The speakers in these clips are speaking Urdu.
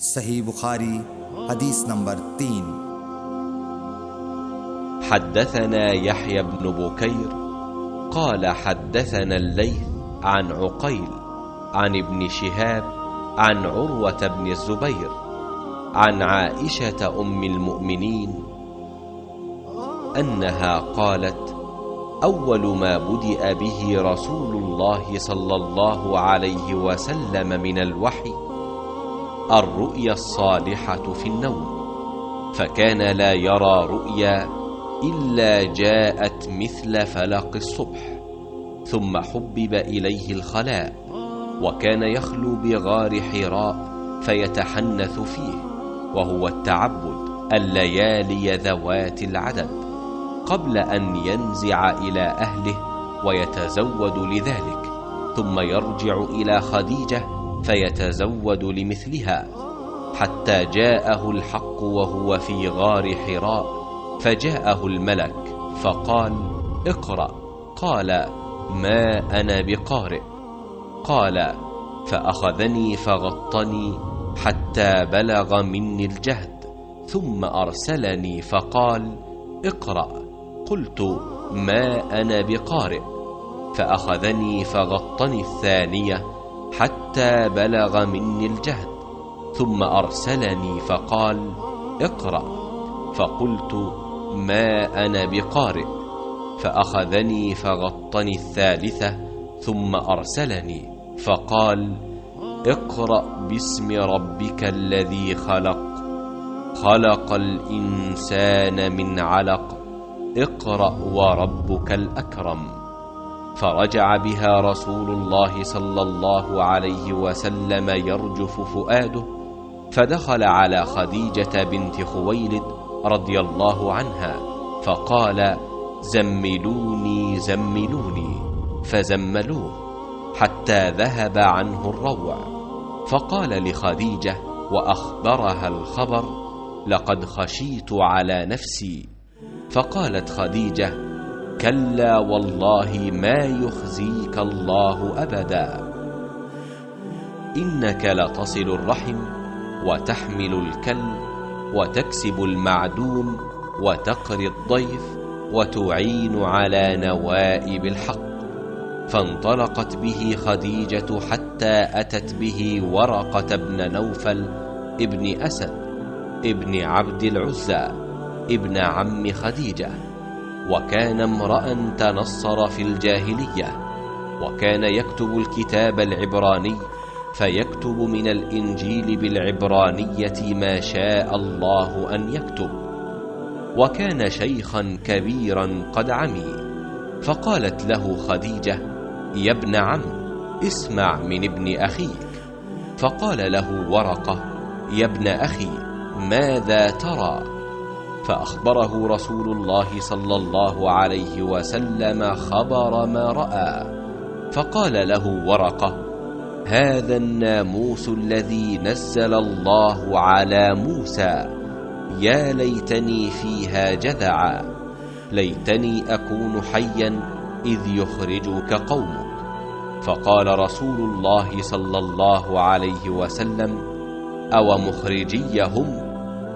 صحیح بخاری حدیث نمبر 3۔ حدثنا يحيى بن بكير قال حدثنا الليث عن عقيل عن ابن شهاب عن عروة بن الزبير عن عائشة أم المؤمنين أنها قالت: أول ما بدأ به رسول الله صلى الله عليه وسلم من الوحي الرؤيا الصالحة في النوم، فكان لا يرى رؤيا إلا جاءت مثل فلق الصبح، ثم حبب إليه الخلاء، وكان يخلو بغار حراء فيتحنث فيه، وهو التعبد الليالي ذوات العدد، قبل أن ينزع إلى أهله ويتزود لذلك، ثم يرجع إلى خديجة فيتزود لمثلها، حتى جاءه الحق وهو في غار حراء، فجاءه الملك فقال: اقرأ. قال: ما أنا بقارئ. قال: فأخذني فغطني حتى بلغ مني الجهد، ثم أرسلني فقال: اقرأ. قلت: ما أنا بقارئ. فأخذني فغطني الثانية حتى بلغ مني الجهد، ثم أرسلني فقال: اقرأ. فقلت: ما أنا بقارئ. فأخذني فغطني الثالثة ثم أرسلني فقال: اقرأ باسم ربك الذي خلق، خلق الإنسان من علق، اقرأ وربك الأكرم. فرجع بها رسول الله صلى الله عليه وسلم يرجف فؤاده، فدخل على خديجة بنت خويلد رضي الله عنها فقال: زملوني زملوني، فزملوه حتى ذهب عنه الروع، فقال لخديجة وأخبرها الخبر: لقد خشيت على نفسي. فقالت خديجة: كلا والله ما يخزيك الله أبدا، إنك لتصل الرحم وتحمل الكل وتكسب المعدوم وتقري الضيف وتعين على نوائب الحق. فانطلقت به خديجة حتى أتت به ورقة بن نوفل ابن أسد ابن عبد العزى ابن عم خديجة، وكان امرأ تنصر في الجاهلية، وكان يكتب الكتاب العبراني، فيكتب من الإنجيل بالعبرانية ما شاء الله أن يكتب، وكان شيخا كبيرا قد عمي. فقالت له خديجة: يا ابن عم، اسمع من ابن أخيك. فقال له ورقة: يا ابن أخي، ماذا ترى؟ فأخبره رسول الله صلى الله عليه وسلم خبر ما رأى. فقال له ورقة: هذا الناموس الذي نزل الله على موسى، يا ليتني فيها جذعا، ليتني أكون حيا إذ يخرجك قومك. فقال رسول الله صلى الله عليه وسلم: أو مخرجيهم؟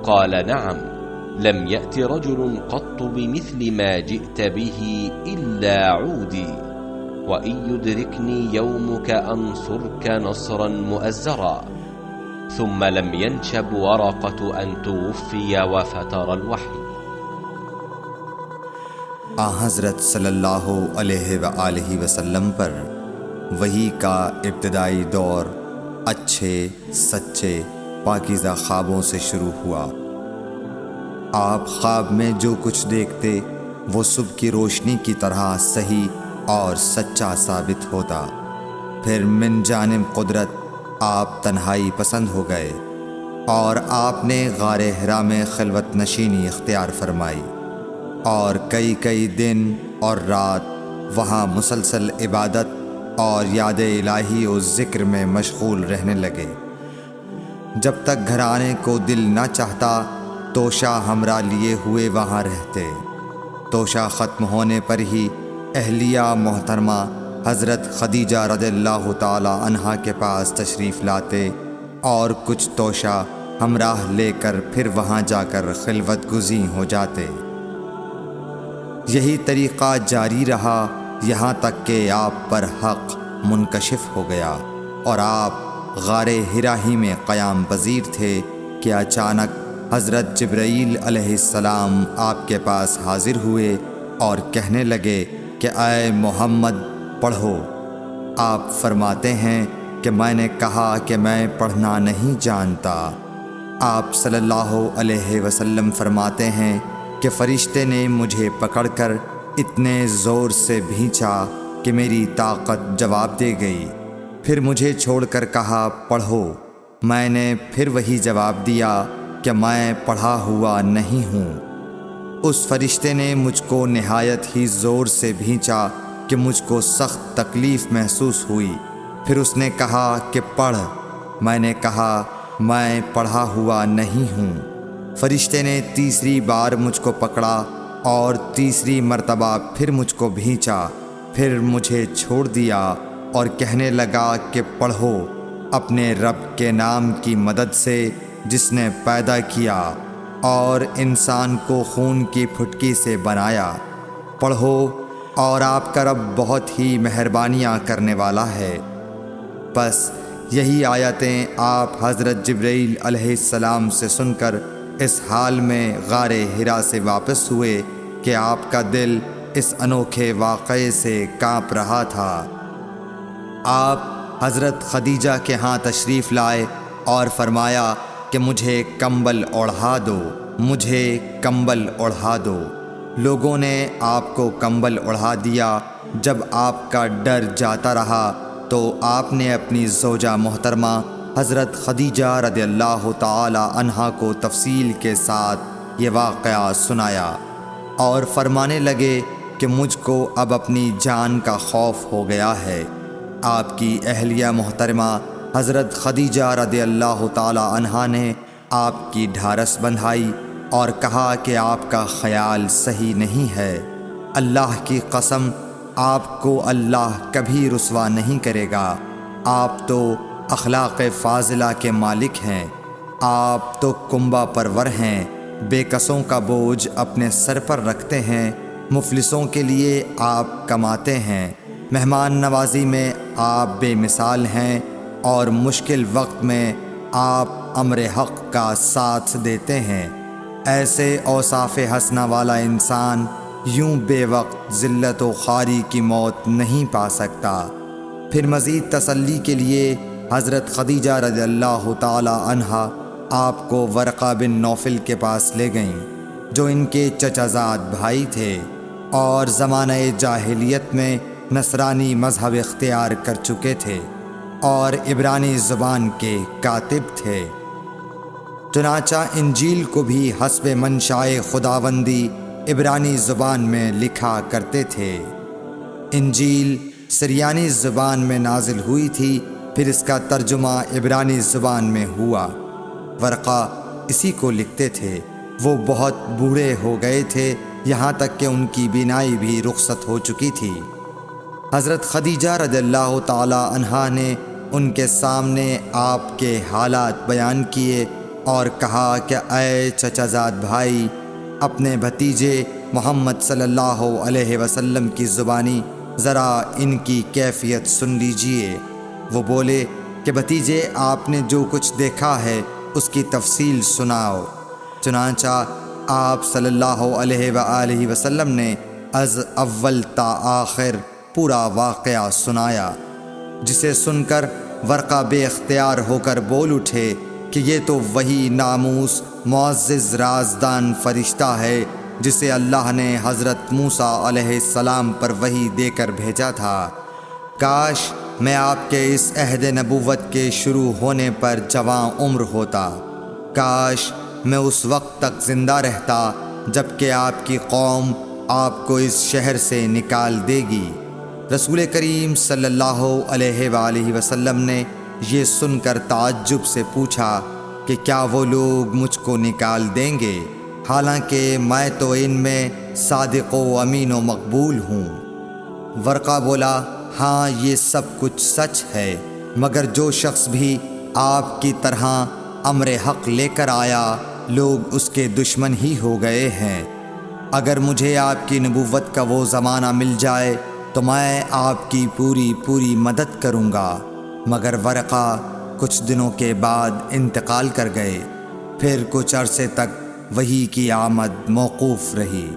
قال: نعم، لم يأت رجل قط بمثل ما جئت به إلا عودي، وإن يدركني يومك أنصرك نصرا مؤزرا. ثم لم ينشب ورقة أن توفي وفتر الوحي۔ حضرت صلی اللہ علیہ وآلہ وسلم پر وحی کا ابتدائی دور اچھے سچے پاکیزہ خوابوں سے شروع ہوا۔ آپ خواب میں جو کچھ دیکھتے وہ صبح کی روشنی کی طرح صحیح اور سچا ثابت ہوتا۔ پھر من جانب قدرت آپ تنہائی پسند ہو گئے اور آپ نے غار حرا میں خلوت نشینی اختیار فرمائی، اور کئی دن اور رات وہاں مسلسل عبادت اور یاد الہی و ذکر میں مشغول رہنے لگے۔ جب تک گھر آنے کو دل نہ چاہتا توشہ ہمراہ لیے ہوئے وہاں رہتے۔ توشہ ختم ہونے پر ہی اہلیہ محترمہ حضرت خدیجہ رضی اللہ تعالی عنہا کے پاس تشریف لاتے اور کچھ توشہ ہمراہ لے کر پھر وہاں جا کر خلوت گزین ہو جاتے۔ یہی طریقہ جاری رہا یہاں تک کہ آپ پر حق منکشف ہو گیا اور آپ غار حرا ہی میں قیام پذیر تھے کہ اچانک حضرت جبرائیل علیہ السلام آپ کے پاس حاضر ہوئے اور کہنے لگے کہ اے محمد پڑھو۔ آپ فرماتے ہیں کہ میں نے کہا کہ میں پڑھنا نہیں جانتا۔ آپ صلی اللہ علیہ وسلم فرماتے ہیں کہ فرشتے نے مجھے پکڑ کر اتنے زور سے بھینچا کہ میری طاقت جواب دے گئی، پھر مجھے چھوڑ کر کہا پڑھو۔ میں نے پھر وہی جواب دیا کہ میں پڑھا ہوا نہیں ہوں۔ اس فرشتے نے مجھ کو نہایت ہی زور سے بھینچا کہ مجھ کو سخت تکلیف محسوس ہوئی، پھر اس نے کہا کہ پڑھ۔ میں نے کہا میں پڑھا ہوا نہیں ہوں۔ فرشتے نے تیسری بار مجھ کو پکڑا اور تیسری مرتبہ پھر مجھ کو بھینچا، پھر مجھے چھوڑ دیا اور کہنے لگا کہ پڑھو اپنے رب کے نام کی مدد سے جس نے پیدا کیا اور انسان کو خون کی پھٹکی سے بنایا۔ پڑھو اور آپ کا رب بہت ہی مہربانیاں کرنے والا ہے۔ بس یہی آیتیں آپ حضرت جبرائیل علیہ السلام سے سن کر اس حال میں غار حرا سے واپس ہوئے کہ آپ کا دل اس انوکھے واقعے سے کانپ رہا تھا۔ آپ حضرت خدیجہ کے ہاں تشریف لائے اور فرمایا کہ مجھے کمبل اوڑھا دو، مجھے کمبل اوڑھا دو۔ لوگوں نے آپ کو کمبل اوڑھا دیا۔ جب آپ کا ڈر جاتا رہا تو آپ نے اپنی زوجہ محترمہ حضرت خدیجہ رضی اللہ تعالی عنہا کو تفصیل کے ساتھ یہ واقعہ سنایا اور فرمانے لگے کہ مجھ کو اب اپنی جان کا خوف ہو گیا ہے۔ آپ کی اہلیہ محترمہ حضرت خدیجہ رضی اللہ تعالی عنہا نے آپ کی ڈھارس بندھائی اور کہا کہ آپ کا خیال صحیح نہیں ہے۔ اللہ کی قسم آپ کو اللہ کبھی رسوا نہیں کرے گا۔ آپ تو اخلاق فاضلہ کے مالک ہیں، آپ تو کنبہ پرور ہیں، بے کسوں کا بوجھ اپنے سر پر رکھتے ہیں، مفلسوں کے لیے آپ کماتے ہیں، مہمان نوازی میں آپ بے مثال ہیں اور مشکل وقت میں آپ امر حق کا ساتھ دیتے ہیں۔ ایسے اوصاف حسنہ والا انسان یوں بے وقت ذلت و خواری کی موت نہیں پا سکتا۔ پھر مزید تسلی کے لیے حضرت خدیجہ رضی اللہ تعالی عنہا آپ کو ورقہ بن نوفل کے پاس لے گئیں جو ان کے چچا زاد بھائی تھے اور زمانہ جاہلیت میں نصرانی مذہب اختیار کر چکے تھے اور عبرانی زبان کے کاتب تھے۔ چنانچہ انجیل کو بھی حسب منشائے خداوندی عبرانی زبان میں لکھا کرتے تھے۔ انجیل سریانی زبان میں نازل ہوئی تھی، پھر اس کا ترجمہ عبرانی زبان میں ہوا۔ ورقہ اسی کو لکھتے تھے۔ وہ بہت بوڑھے ہو گئے تھے، یہاں تک کہ ان کی بینائی بھی رخصت ہو چکی تھی۔ حضرت خدیجہ رضی اللہ تعالی عنہا نے ان کے سامنے آپ کے حالات بیان کیے اور کہا کہ اے چچا زاد بھائی، اپنے بھتیجے محمد صلی اللہ علیہ وسلم کی زبانی ذرا ان کی کیفیت سن لیجئے۔ وہ بولے کہ بھتیجے، آپ نے جو کچھ دیکھا ہے اس کی تفصیل سناؤ۔ چنانچہ آپ صلی اللہ علیہ وآلہ وسلم نے از اول تا آخر پورا واقعہ سنایا، جسے سن کر ورقہ بے اختیار ہو کر بول اٹھے کہ یہ تو وہی ناموس معزز رازدان فرشتہ ہے جسے اللہ نے حضرت موسیٰ علیہ السلام پر وحی دے کر بھیجا تھا۔ کاش میں آپ کے اس عہد نبوت کے شروع ہونے پر جواں عمر ہوتا، کاش میں اس وقت تک زندہ رہتا جب کہ آپ کی قوم آپ کو اس شہر سے نکال دے گی۔ رسول کریم صلی اللہ علیہ وآلہ وسلم نے یہ سن کر تعجب سے پوچھا کہ کیا وہ لوگ مجھ کو نکال دیں گے، حالانکہ میں تو ان میں صادق و امین و مقبول ہوں۔ ورقہ بولا، ہاں یہ سب کچھ سچ ہے، مگر جو شخص بھی آپ کی طرح امر حق لے کر آیا، لوگ اس کے دشمن ہی ہو گئے ہیں۔ اگر مجھے آپ کی نبوت کا وہ زمانہ مل جائے تو میں آپ کی پوری مدد کروں گا، مگر ورقہ کچھ دنوں کے بعد انتقال کر گئے، پھر کچھ عرصے تک وحی کی آمد موقوف رہی۔